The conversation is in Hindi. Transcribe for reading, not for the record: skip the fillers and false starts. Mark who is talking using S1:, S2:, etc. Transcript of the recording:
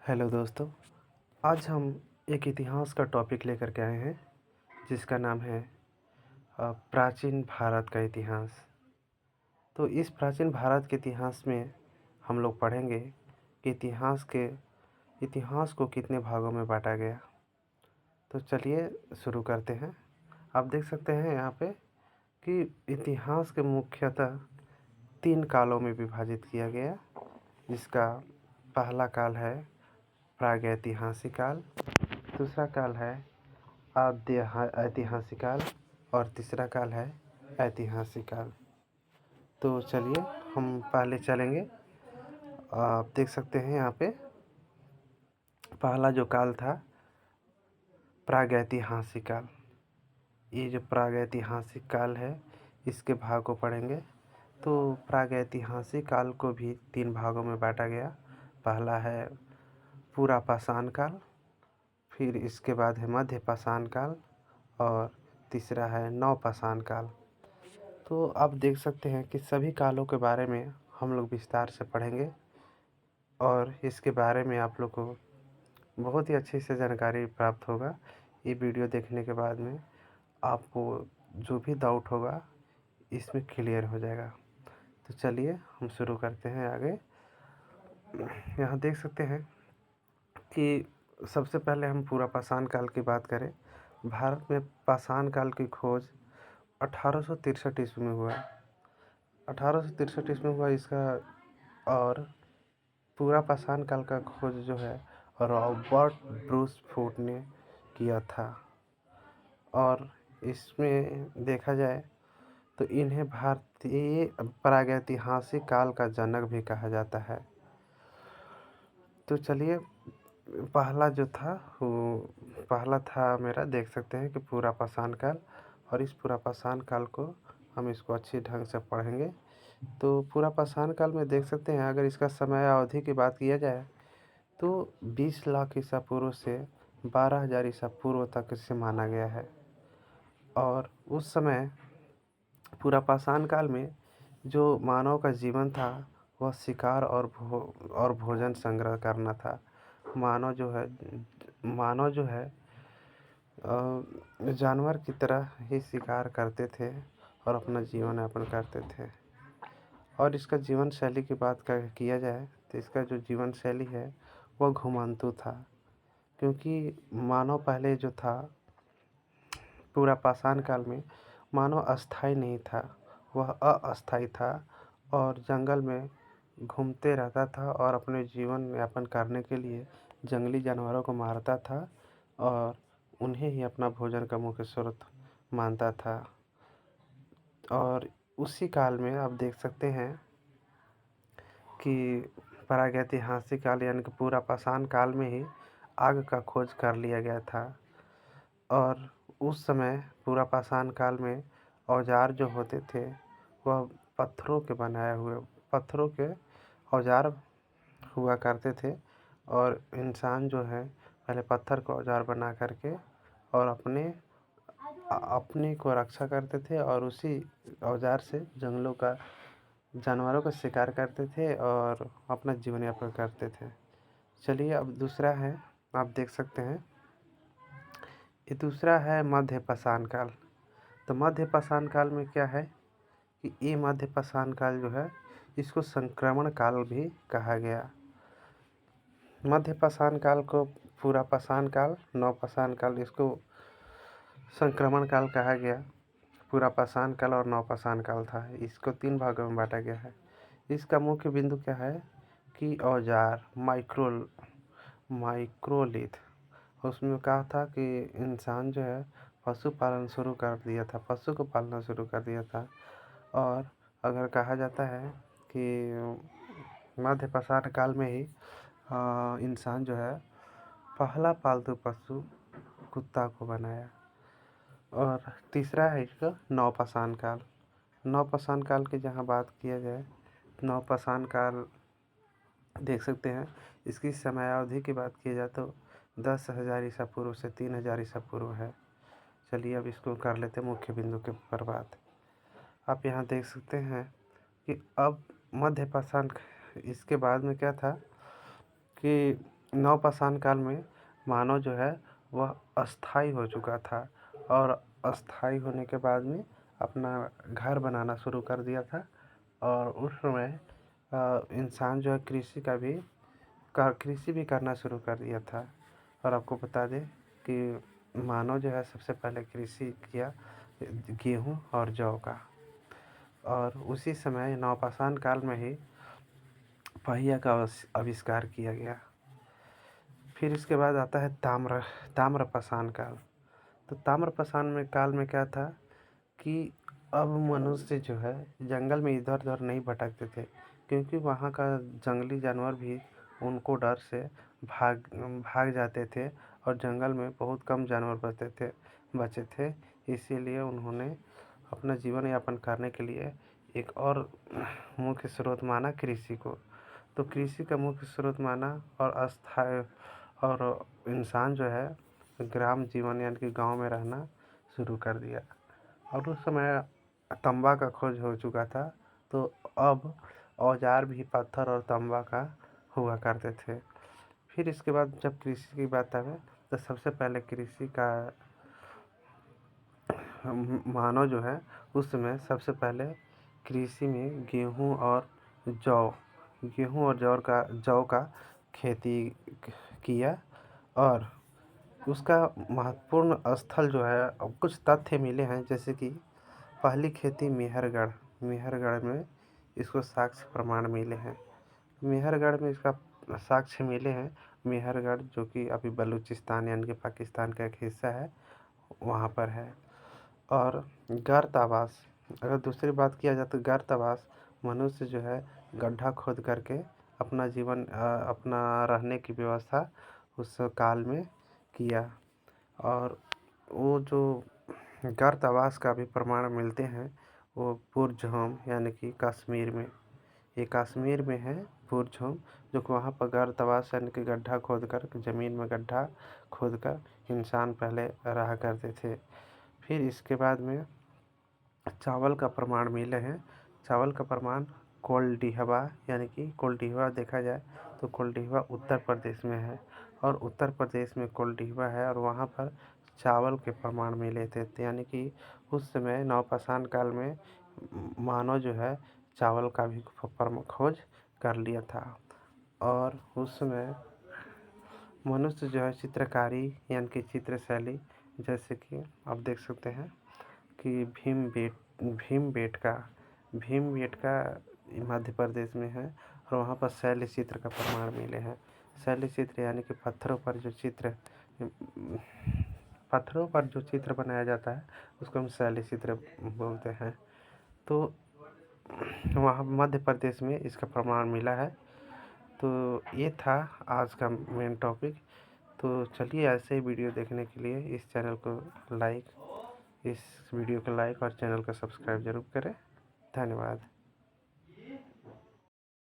S1: हेलो दोस्तों, आज हम एक इतिहास का टॉपिक लेकर के आए हैं जिसका नाम है प्राचीन भारत का इतिहास। तो इस प्राचीन भारत के इतिहास में हम लोग पढ़ेंगे कि इतिहास को कितने भागों में बांटा गया। तो चलिए शुरू करते हैं। आप देख सकते हैं यहाँ पे कि इतिहास के मुख्यतः 3 कालों में विभाजित किया गया, जिसका पहला काल है प्रागैतिहासिक काल, दूसरा काल है आद्य ऐतिहासिक काल और तीसरा काल है ऐतिहासिक काल। तो चलिए हम पहले चलेंगे। आप देख सकते हैं यहाँ पे पहला जो काल था प्रागैतिहासिक काल। ये जो प्रागैतिहासिक काल है इसके भाग को पढ़ेंगे। तो प्रागैतिहासिक काल को भी 3 भागों में बांटा गया। पहला है पूरा पाषाण काल, फिर इसके बाद है मध्य पाषाण काल और तीसरा है नवपाषाण काल। तो आप देख सकते हैं कि सभी कालों के बारे में हम लोग विस्तार से पढ़ेंगे और इसके बारे में आप लोग को बहुत ही अच्छे से जानकारी प्राप्त होगा। ये वीडियो देखने के बाद में आपको जो भी डाउट होगा इसमें क्लियर हो जाएगा। तो चलिए हम शुरू करते हैं आगे। यहाँ देख सकते हैं कि सबसे पहले हम पूरा पाषाण काल की बात करें। भारत में पाषाण काल की खोज 1863 ईस्वी में हुआ। 1863 ईस्वी में हुआ इसका। और पूरा पाषाण काल का खोज जो है रॉबर्ट ब्रूस फूट ने किया था। और इसमें देखा जाए तो इन्हें भारतीय प्रागैतिहासिक काल का जनक भी कहा जाता है। तो चलिए पहला जो था वो पहला था मेरा, देख सकते हैं कि पूरा पाषाण काल। और इस पूरा पाषाण काल को हम इसको अच्छी ढंग से पढ़ेंगे। तो पूरा पाषाण काल में देख सकते हैं, अगर इसका समय अवधि की बात किया जाए तो 20 लाख ईसा पूर्व से 12,000 ईसा पूर्व तक इसे माना गया है। और उस समय पूरा पाषाण काल में जो मानव का जीवन था वह शिकार और भोजन संग्रह करना था। मानव जो है जानवर की तरह ही शिकार करते थे और अपना जीवन यापन करते थे। और इसका जीवन शैली की बात किया जाए तो इसका जो जीवन शैली है वह घुमंतु था, क्योंकि मानव पहले जो था पूरा पाषाण काल में मानव अस्थाई नहीं था, वह अस्थाई था और जंगल में घूमते रहता था और अपने जीवन यापन करने के लिए जंगली जानवरों को मारता था और उन्हें ही अपना भोजन का मुख्य स्रोत मानता था। और उसी काल में आप देख सकते हैं कि प्रागैतिहासिक काल यानी कि पूरा पाषाण काल में ही आग का खोज कर लिया गया था। और उस समय पूरा पाषाण काल में औजार जो होते थे वह पत्थरों के औजार हुआ करते थे। और इंसान जो है पहले पत्थर को औजार बना करके और अपने को रक्षा करते थे और उसी औजार से जानवरों का शिकार करते थे और अपना जीवन यापन करते थे। चलिए अब दूसरा है, आप देख सकते हैं ये दूसरा है मध्य पाषाण काल। तो मध्य पाषाण काल में क्या है कि ये मध्य पाषाण काल जो है इसको संक्रमण काल भी कहा गया। मध्य पाषाण काल को पूरा पाषाण काल, नवपाषाण काल, इसको संक्रमण काल कहा गया। पूरा पाषाण काल और नवपाषाण काल था, इसको 3 भागों में बांटा गया है। इसका मुख्य बिंदु क्या है कि औजार माइक्रोलिथ, उसमें कहा था कि इंसान जो है पशु को पालना शुरू कर दिया था। और अगर कहा जाता है कि मध्य पाषाण काल में ही इंसान जो है पहला पालतू पशु कुत्ता को बनाया। और तीसरा है इसका नवपाषाण काल। नवपाषाण काल की जहाँ बात किया जाए, नवपाषाण काल देख सकते हैं इसकी समयावधि की बात की जाए तो 10,000 ईसा पूर्व से 3,000 ईसा पूर्व है। चलिए अब इसको कर लेते हैं मुख्य बिंदु के पर बात। आप यहाँ देख सकते हैं कि अब मध्य पाषाण, इसके बाद में क्या था कि नवपाषाण काल में मानव जो है वह अस्थायी हो चुका था और अस्थायी होने के बाद में अपना घर बनाना शुरू कर दिया था। और उस समय इंसान जो है कृषि भी करना शुरू कर दिया था। और आपको बता दें कि मानव जो है सबसे पहले कृषि किया गेहूँ और जौ का। और उसी समय नवपाषाण काल में ही पहिया का आविष्कार किया गया। फिर इसके बाद आता है ताम्रपाषाण काल। तो ताम्रपाषाण काल में क्या था कि अब मनुष्य जो है जंगल में इधर उधर नहीं भटकते थे, क्योंकि वहाँ का जंगली जानवर भी उनको डर से भाग भाग जाते थे और जंगल में बहुत कम जानवर बचे थे। इसीलिए उन्होंने अपना जीवन यापन करने के लिए एक और मुख्य स्रोत माना कृषि को। तो कृषि का मुख्य स्रोत माना और अस्थायी और इंसान जो है ग्राम जीवन यानी कि गांव में रहना शुरू कर दिया। और उस समय तांबा का खोज हो चुका था, तो अब औजार भी पत्थर और तांबा का हुआ करते थे। फिर इसके बाद जब कृषि की बात आवे तो सबसे पहले कृषि का मानव जो है उस समय सबसे पहले कृषि में गेहूँ और जौ का खेती किया। और उसका महत्वपूर्ण स्थल जो है अब कुछ तथ्य मिले हैं, जैसे कि पहली खेती मेहरगढ़ में इसको साक्ष्य प्रमाण मिले हैं। मेहरगढ़ में इसका साक्ष्य मिले हैं। मेहरगढ़ जो कि अभी बलूचिस्तान यानी कि पाकिस्तान का एक हिस्सा है, वहाँ पर है। और गर्त आवास, अगर दूसरी बात किया जाए तो गर्त आवास मनुष्य जो है गड्ढा खोद करके अपना रहने की व्यवस्था उस काल में किया। और वो जो गर्त आवास का भी प्रमाण मिलते हैं वो पुरजोम यानी कि कश्मीर में, ये कश्मीर में है पुरजोम, जो कि वहाँ पर गर्त आवास यानी कि गड्ढा खोद कर ज़मीन में गड्ढा खोद कर इंसान पहले रहा करते थे। फिर इसके बाद में चावल का प्रमाण मिले हैं। चावल का प्रमाण कोल्डिहवा यानी कि कोल्डिहवा देखा जाए तो कोल्डिहवा उत्तर प्रदेश में है। और उत्तर प्रदेश में कोल्डिहवा है और वहाँ पर चावल के प्रमाण मिले थे। यानी कि उस समय नवपाषाण काल में मानव जो है चावल का भी खोज कर लिया था। और उस समय मनुष्य जो है चित्रकारी यानी कि चित्रशैली, जैसे कि आप देख सकते हैं कि भीमबेटका मध्य प्रदेश में है और वहाँ पर शैल चित्र का प्रमाण मिले हैं। शैल चित्र यानी कि पत्थरों पर जो चित्र बनाया जाता है उसको हम शैल चित्र बोलते हैं। तो वहाँ मध्य प्रदेश में इसका प्रमाण मिला है। तो ये था आज का मेन टॉपिक। तो चलिए ऐसे ही वीडियो देखने के लिए इस वीडियो को लाइक और चैनल को सब्सक्राइब ज़रूर करें। धन्यवाद।